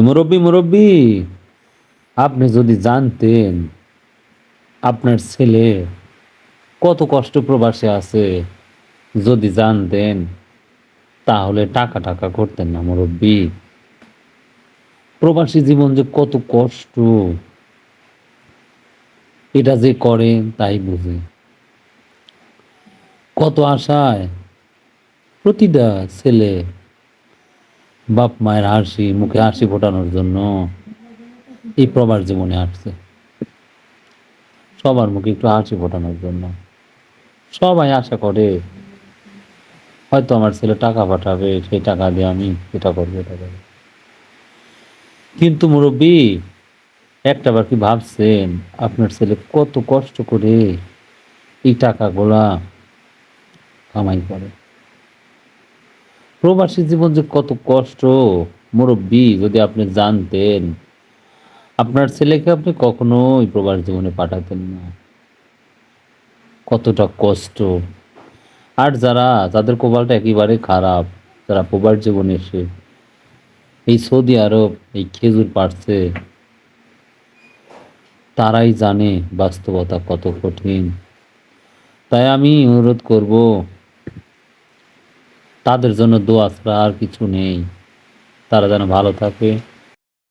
মুরব্বি মুরব্বি, আপনি যদি জানতেন আপনার ছেলে কত কষ্ট প্রবাসে আছে, যদি জানতেন তাহলে টাকা টাকা করতেন না মুরব্বি। প্রবাসী জীবন যে কত কষ্ট, এটা যে করে তাই বুঝে। কত আশায় প্রতিটা ছেলে বাপ মায়ের হাসি মুখে হাসি ফোটানোর জন্য এই প্রবাস জীবনে আসছে, সবার মুখে একটু হাসি ফোটানোর জন্য। সবাই আশা করে হয়তো আমার ছেলে টাকা পাঠাবে, সেই টাকা দিয়ে আমি এটা করবো এটা করবো। কিন্তু মুরব্বী, একটাবার কি ভাবছেন আপনার ছেলে কত কষ্ট করে এই টাকাগুলা কামাই করে? প্রবাসী জীবন যে কত কষ্ট মুরব্বী, যদি আপনি জানতেন আপনার ছেলেকে আপনি কখনোই প্রবাস জীবনে পাঠাতেন না। কতটা কষ্ট। আর যাদের কপালটা একেবারে খারাপ, যারা প্রবাস জীবনে এসে এই সৌদি আরব এই খেজুর পাড়ছে, তারাই জানে বাস্তবতা কত কঠিন। তাই আমি অনুরোধ করব, তাদের জন্য দোয়া ছাড়া আর কিছু নেই। তারা যেন ভালো থাকে,